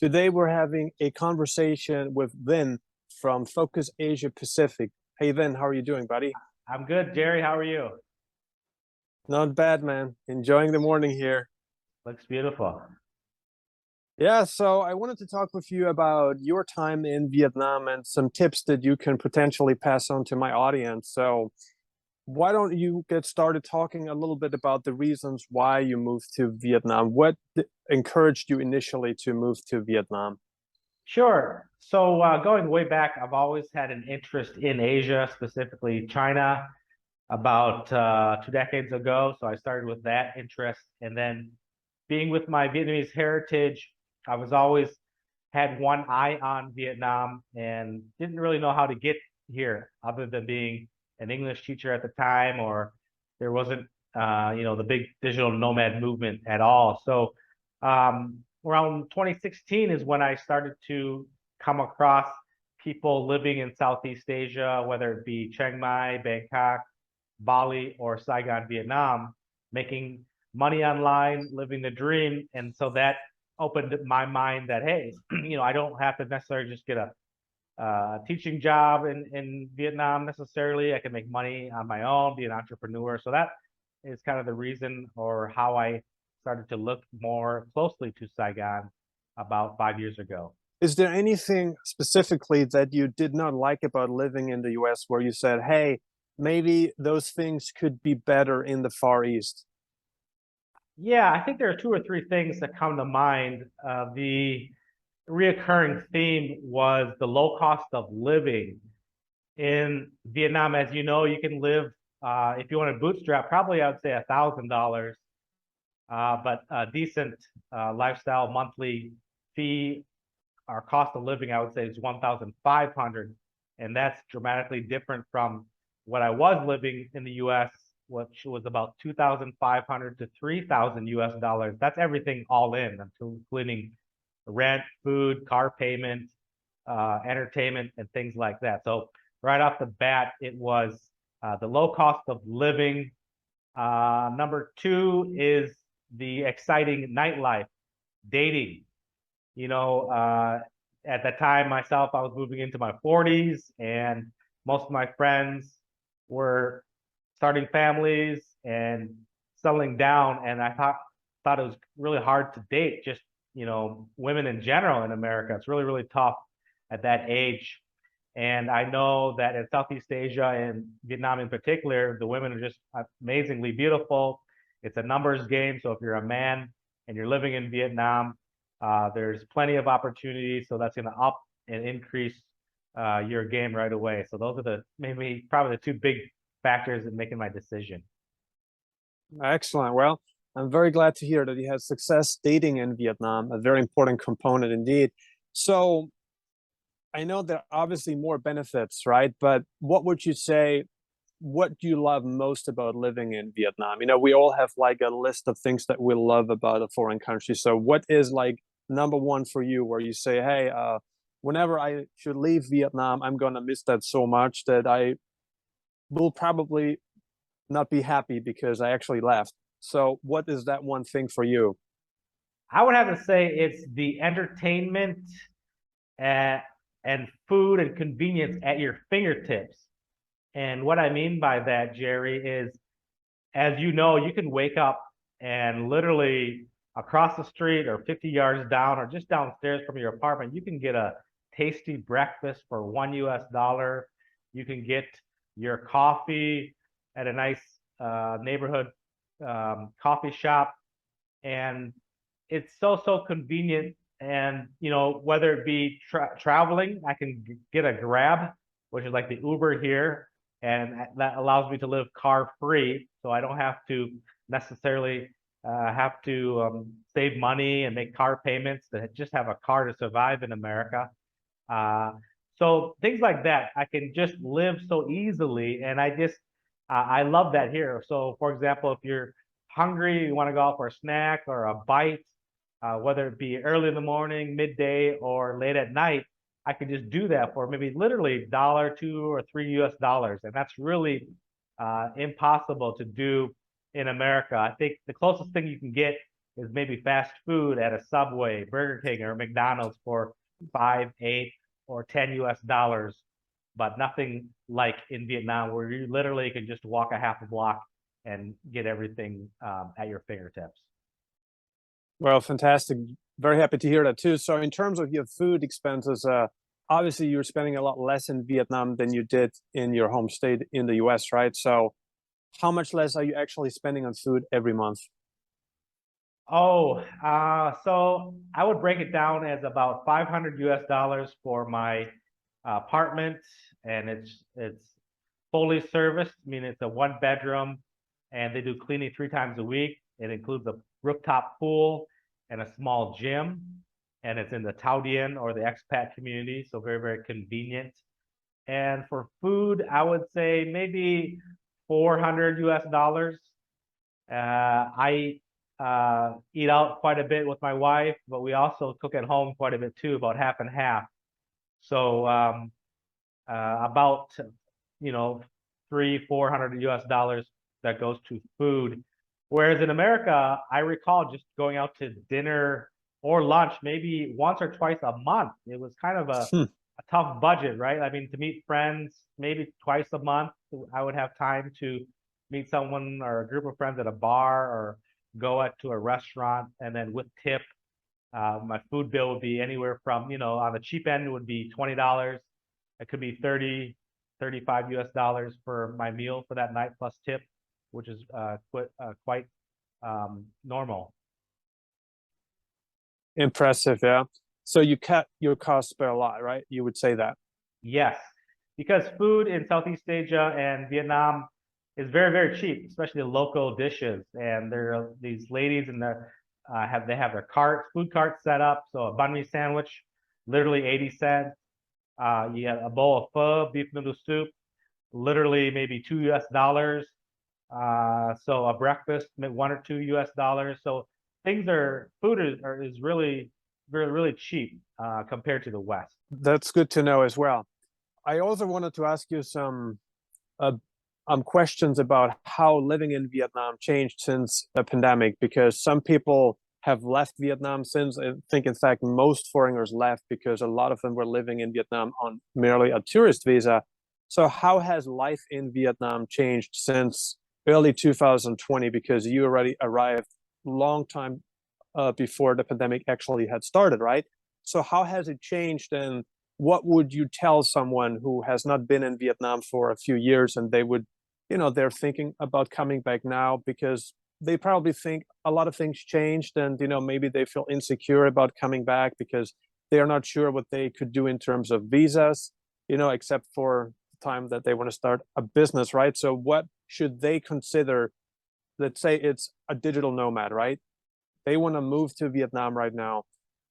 Today we're having a conversation with Vinh from Focus Asia Pacific. Hey Vinh, how are you doing, buddy? I'm good, Gerry. How are you? Not bad, man. Enjoying the morning here. Looks beautiful. Yeah, so I wanted to talk with you about your time in Vietnam and some tips that you can potentially pass on to my audience. So why don't you get started talking a little bit about the reasons why you moved to Vietnam? What encouraged you initially to move to Vietnam? Sure. So going way back, I've always had an interest in Asia, specifically China, about 2 decades ago. So I started with that interest. And then being with my Vietnamese heritage, I was always had one eye on Vietnam and didn't really know how to get here other than being an English teacher at the time, or there wasn't, the big digital nomad movement at all. So around 2016 is when I started to come across people living in Southeast Asia, whether it be Chiang Mai, Bangkok, Bali, or Saigon, Vietnam, making money online, living the dream. And so that opened my mind that, hey, I don't have to necessarily just get a teaching job in Vietnam necessarily. I can make money on my own, be an entrepreneur. So that is kind of the reason or how I started to look more closely to Saigon about 5 years ago. Is there anything specifically that you did not like about living in the US where you said, hey, maybe those things could be better in the Far East? Yeah, I think there are two or three things that come to mind. The reoccurring theme was the low cost of living. In Vietnam, as you know, you can live, if you want to bootstrap, probably I would say $1,000, but a decent lifestyle monthly fee, our cost of living, I would say, is 1,500, and that's dramatically different from what I was living in the U.S., which was about 2,500 to 3,000 US dollars. That's everything all in, including rent, food, car payment, entertainment, and things like that. So right off the bat, it was the low cost of living. Number two is the exciting nightlife, dating. You know, at that time myself, I was moving into my 40s, and most of my friends were starting families and settling down, and I thought it was really hard to date, just women in general in America. It's really, really tough at that age. And I know that in Southeast Asia and Vietnam in particular, the women are just amazingly beautiful. It's a numbers game. So if you're a man and you're living in Vietnam, there's plenty of opportunities. So that's going to up and increase your game right away. So those are probably the two big factors in making my decision. Excellent. Well, I'm very glad to hear that you had success dating in Vietnam, a very important component indeed. So I know there are obviously more benefits, right? But what would you say, what do you love most about living in Vietnam? We all have like a list of things that we love about a foreign country. So what is like number one for you where you say, hey, whenever I should leave Vietnam, I'm gonna miss that so much that I will probably not be happy because I actually left. So what is that one thing for you? I would have to say it's the entertainment and, and food and convenience at your fingertips. And what I mean by that, Gerry, is, as you know, you can wake up and literally across the street or 50 yards down or just downstairs from your apartment, you can get a tasty breakfast for $1. You can get your coffee at a nice neighborhood coffee shop, and it's so convenient. And whether it be traveling, I can get a Grab, which is like the Uber here, and that allows me to live car free, so I don't have to necessarily have to save money and make car payments to just have a car to survive in America. So things like that, I can just live so easily, and I love that here. So for example, if you're hungry, you want to go out for a snack or a bite, whether it be early in the morning, midday, or late at night, I can just do that for maybe literally $1, $2, or $3 US dollars. And that's really impossible to do in America. I think the closest thing you can get is maybe fast food at a Subway, Burger King, or McDonald's for 5, 8, or $10 US, but nothing like in Vietnam where you literally can just walk a half a block and get everything at your fingertips. Well, fantastic. Very happy to hear that too. So in terms of your food expenses, obviously you're spending a lot less in Vietnam than you did in your home state in the US, right? So how much less are you actually spending on food every month? Oh, so I would break it down as about $500 for my apartment, and it's fully serviced, meaning it's a 1 bedroom, and they do cleaning 3 times a week. It includes a rooftop pool and a small gym, and it's in the Tao Dien or the expat community, so very, very convenient. And for food, I would say maybe $400. I eat out quite a bit with my wife, but we also cook at home quite a bit too, about half and half. So about $300-400 that goes to food. Whereas in America, I recall just going out to dinner or lunch maybe once or twice a month. It was kind of a tough budget, right? I mean, to meet friends maybe twice a month, I would have time to meet someone or a group of friends at a bar or go out to a restaurant, and then with tip, my food bill would be anywhere from, on the cheap end, it would be $20. It could be 30, $35 for my meal for that night plus tip, which is quite normal. Impressive, yeah. So you cut your costs by a lot, right? You would say that. Yes, because food in Southeast Asia and Vietnam is very, very cheap, especially the local dishes. And there are these ladies in the have their food cart set up. So a banh mi sandwich, literally 80 cents. You have a bowl of pho, beef noodle soup, literally maybe $2 US. So a breakfast, maybe $1 or $2 US. So food is really, really, really cheap compared to the West. That's good to know as well. I also wanted to ask you some questions about how living in Vietnam changed since the pandemic, because some people have left Vietnam since. I think, in fact, most foreigners left because a lot of them were living in Vietnam on merely a tourist visa. So how has life in Vietnam changed since early 2020? Because you already arrived long time before the pandemic actually had started, right? So how has it changed, and what would you tell someone who has not been in Vietnam for a few years and they're thinking about coming back now because they probably think a lot of things changed, and maybe they feel insecure about coming back because they are not sure what they could do in terms of visas, except for the time that they want to start a business, right? So what should they consider? Let's say it's a digital nomad, right? They want to move to Vietnam right now.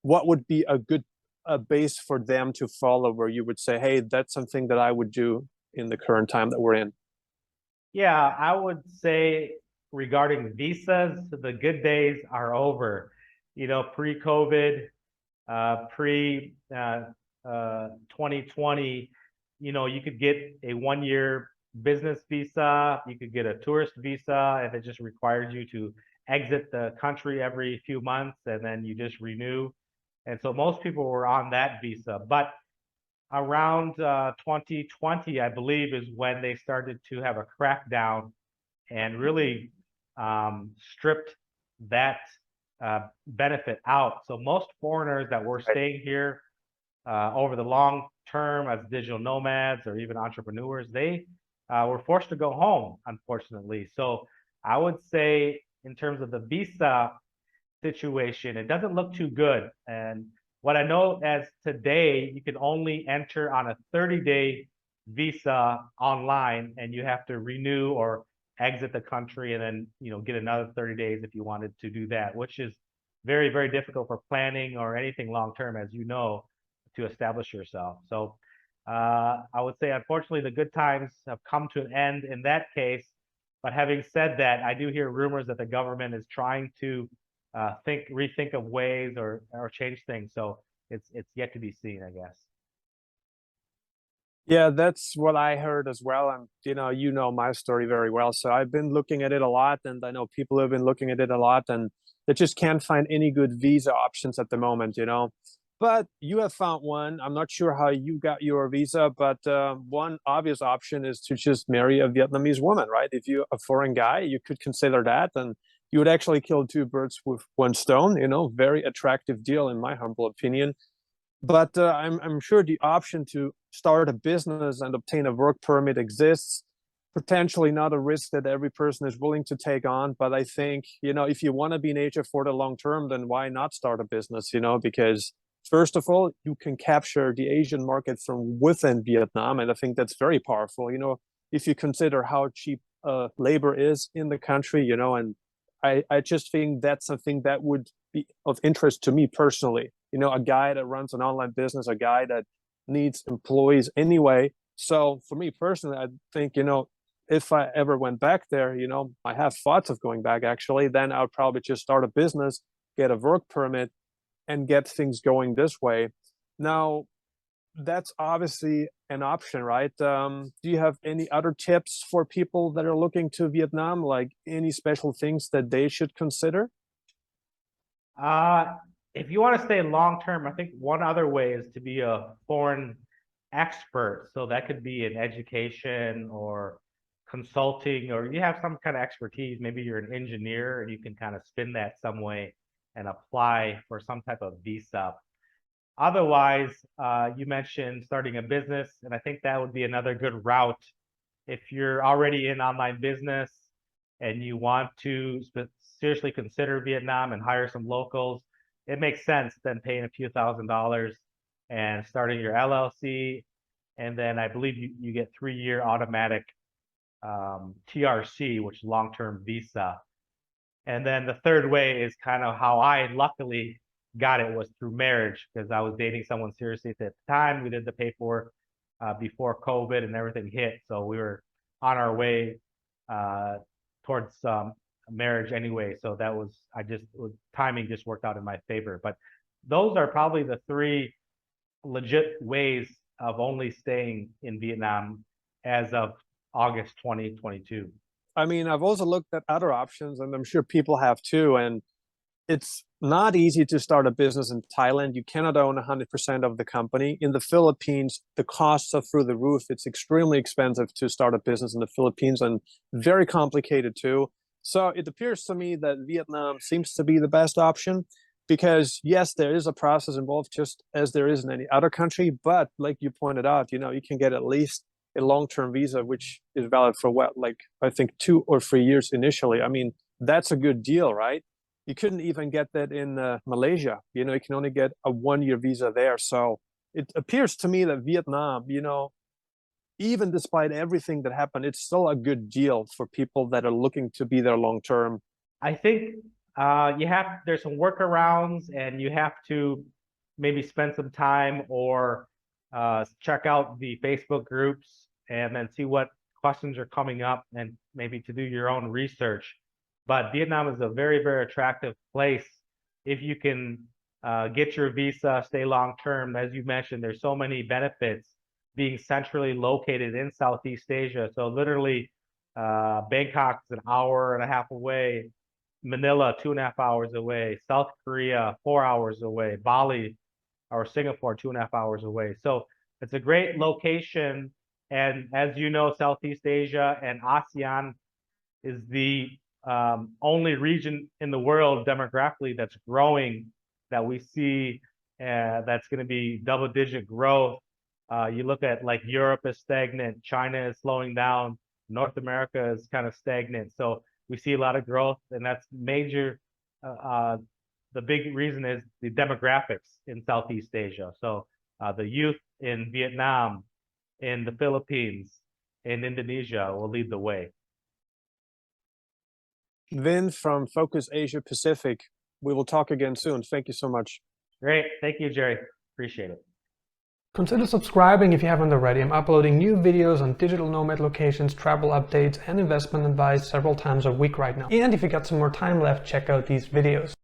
What would be a base for them to follow where you would say, hey, that's something that I would do in the current time that we're in? Yeah, I would say regarding visas, the good days are over. Pre-COVID, pre 2020, you could get a 1 year business visa, you could get a tourist visa, and it just requires you to exit the country every few months, and then you just renew. And so most people were on that visa. But around 2020, I believe, is when they started to have a crackdown and really stripped that benefit out. So most foreigners that were staying here over the long term as digital nomads or even entrepreneurs, they were forced to go home, unfortunately. So I would say in terms of the visa situation, it doesn't look too good. And what I know as today, you can only enter on a 30-day visa online, and you have to renew or exit the country and then get another 30 days if you wanted to do that, which is very, very difficult for planning or anything long term, as you know, to establish yourself. So I would say, unfortunately, the good times have come to an end in that case. But having said that, I do hear rumors that the government is trying to rethink of ways or change things. So it's yet to be seen, I guess. Yeah, that's what I heard as well. And you know my story very well. So I've been looking at it a lot, and I know people have been looking at it a lot, and they just can't find any good visa options at the moment. But you have found one. I'm not sure how you got your visa, but one obvious option is to just marry a Vietnamese woman, right? If you're a foreign guy, you could consider that, and you would actually kill two birds with one stone. Very attractive deal in my humble opinion. But I'm sure the option to start a business and obtain a work permit exists. Potentially not a risk that every person is willing to take on. But I think, if you want to be in Asia for the long term, then why not start a business? Because first of all, you can capture the Asian market from within Vietnam. And I think that's very powerful, if you consider how cheap labor is in the country. And I just think that's something that would be of interest to me personally. A guy that runs an online business, a guy that needs employees anyway. So for me personally, I think, if I ever went back there, I have thoughts of going back actually, then I would probably just start a business, get a work permit, and get things going this way. Now, that's obviously an option, right? Do you have any other tips for people that are looking to Vietnam, like any special things that they should consider? Uh, if you want to stay long term, I think one other way is to be a foreign expert. So that could be in education or consulting, or you have some kind of expertise. Maybe you're an engineer and you can kind of spin that some way and apply for some type of visa. Otherwise, you mentioned starting a business, and I think that would be another good route. If you're already in online business and you want to seriously consider Vietnam and hire some locals, it makes sense then paying a few $1,000s and starting your LLC. And then I believe you get 3-year automatic TRC, which is long-term visa. And then the third way is kind of how I luckily got it, was through marriage, because I was dating someone seriously at the time. We did the paperwork before COVID and everything hit. So we were on our way towards marriage anyway. So that was, timing just worked out in my favor. But those are probably the 3 legit ways of only staying in Vietnam as of August 2022. I mean, I've also looked at other options, and I'm sure people have too. And it's not easy to start a business in Thailand. You cannot own 100% of the company. In the Philippines, the costs are through the roof. It's extremely expensive to start a business in the Philippines, and very complicated too. So it appears to me that Vietnam seems to be the best option, because yes, there is a process involved, just as there is in any other country. But like you pointed out, you can get at least a long-term visa, which is valid for I think 2 or 3 years initially. I mean, that's a good deal, right? You couldn't even get that in Malaysia. You can only get a 1-year visa there. So it appears to me that Vietnam, even despite everything that happened, it's still a good deal for people that are looking to be there long term. I think there's some workarounds, and you have to maybe spend some time or check out the Facebook groups and then see what questions are coming up, and maybe to do your own research. But Vietnam is a very, very attractive place if you can get your visa, stay long term. As you mentioned, there's so many benefits being centrally located in Southeast Asia. So literally, Bangkok is an hour and a half away, Manila 2.5 hours away, South Korea 4 hours away, Bali or Singapore 2.5 hours away. So it's a great location. And as you know, Southeast Asia and ASEAN is the only region in the world demographically that's growing, that we see that's going to be double-digit growth. You look at like Europe is stagnant, China is slowing down, North America is kind of stagnant. So we see a lot of growth, and that's major. The big reason is the demographics in Southeast Asia. So the youth in Vietnam, in the Philippines, in Indonesia will lead the way. Vinh from Focus Asia Pacific. We will talk again soon. Thank you so much. Great. Thank you, Gerry. Appreciate it. Consider subscribing if you haven't already. I'm uploading new videos on digital nomad locations, travel updates, and investment advice several times a week right now. And if you got some more time left, check out these videos.